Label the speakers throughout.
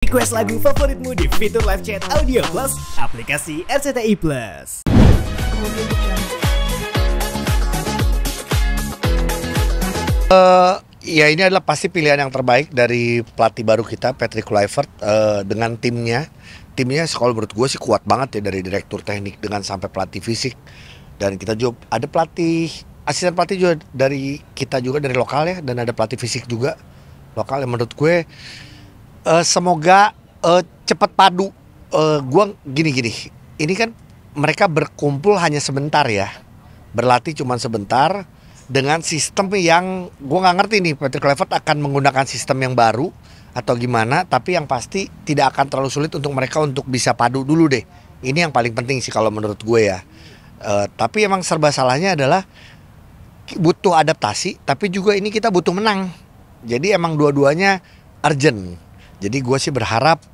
Speaker 1: Request lagu favoritmu di fitur live chat Audio Plus aplikasi RCTI Plus.
Speaker 2: Ya ini adalah pasti pilihan yang terbaik dari pelatih baru kita, Patrick Kluivert, dengan timnya. Timnya kalau menurut gue sih kuat banget ya, dari direktur teknik dengan sampai pelatih fisik. Dan kita juga ada pelatih, asisten pelatih juga dari kita juga dari lokal ya, dan ada pelatih fisik juga lokal yang menurut gue semoga cepat padu. Gue gini, ini kan mereka berkumpul hanya sebentar ya, berlatih cuma sebentar dengan sistem yang gue nggak ngerti nih, Patrick Kluivert akan menggunakan sistem yang baru atau gimana, tapi yang pasti tidak akan terlalu sulit untuk mereka untuk bisa padu dulu deh. Ini yang paling penting sih kalau menurut gue ya. Tapi emang serba salahnya adalah butuh adaptasi, tapi juga ini kita butuh menang. Jadi emang dua-duanya urgent. Jadi gue sih berharap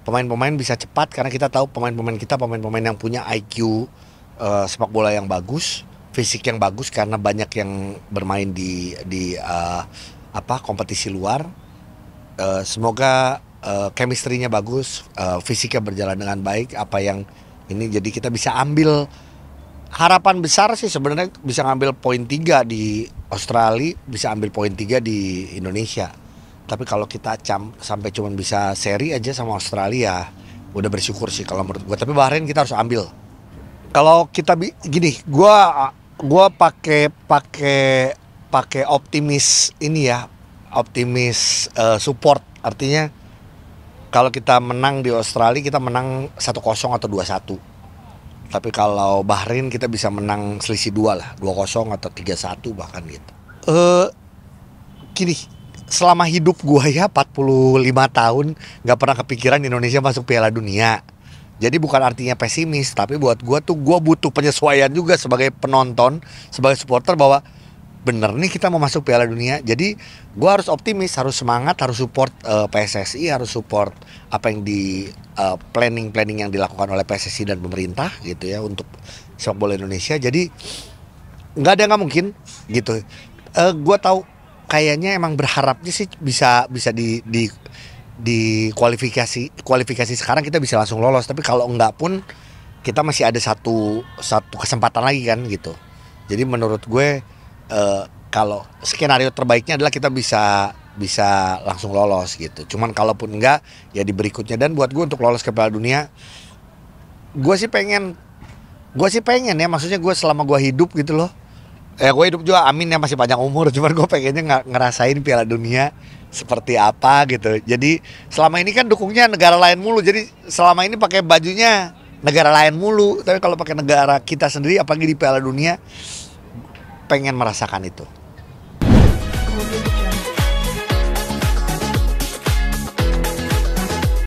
Speaker 2: pemain-pemain bisa cepat, karena kita tahu pemain-pemain kita pemain-pemain yang punya IQ sepak bola yang bagus, fisik yang bagus, karena banyak yang bermain di kompetisi luar. Semoga chemistry-nya bagus, fisiknya berjalan dengan baik. Apa yang ini jadi kita bisa ambil harapan besar sih sebenarnya, bisa ngambil poin 3 di Australia, bisa ambil poin 3 di Indonesia. Tapi kalau kita sampai cuma bisa seri aja sama Australia, udah bersyukur sih kalau menurut gue. Tapi Bahrain kita harus ambil. Kalau kita gini, gua pakai optimis ini ya, optimis support. Artinya kalau kita menang di Australia, kita menang 1-0 atau 2-1. Tapi kalau Bahrain kita bisa menang selisih 2 lah, 2-0 atau 3-1 bahkan gitu. Gini, selama hidup gua ya 45 tahun nggak pernah kepikiran Indonesia masuk Piala Dunia. Jadi bukan artinya pesimis, tapi buat gua butuh penyesuaian juga sebagai penonton, sebagai supporter, bahwa bener nih kita mau masuk Piala Dunia. Jadi gue harus optimis, harus semangat, harus support PSSI, harus support apa yang di planning yang dilakukan oleh PSSI dan pemerintah gitu ya untuk sepak bola Indonesia. Jadi nggak ada yang nggak mungkin gitu. Gue tahu kayaknya emang berharapnya sih bisa di kualifikasi sekarang kita bisa langsung lolos. Tapi kalau enggak pun kita masih ada satu kesempatan lagi kan gitu. Jadi menurut gue kalau skenario terbaiknya adalah kita bisa langsung lolos gitu. Cuman kalaupun enggak ya di berikutnya. Dan buat gue untuk lolos ke Piala Dunia, gue sih pengen ya, maksudnya gue selama gue hidup gitu loh. Gue hidup juga, amin ya, masih panjang umur. Cuman gue pengennya ngerasain Piala Dunia seperti apa gitu. Jadi selama ini kan dukungnya negara lain mulu. Jadi selama ini pakai bajunya negara lain mulu. Tapi kalau pakai negara kita sendiri, apalagi di Piala Dunia, pengen merasakan itu.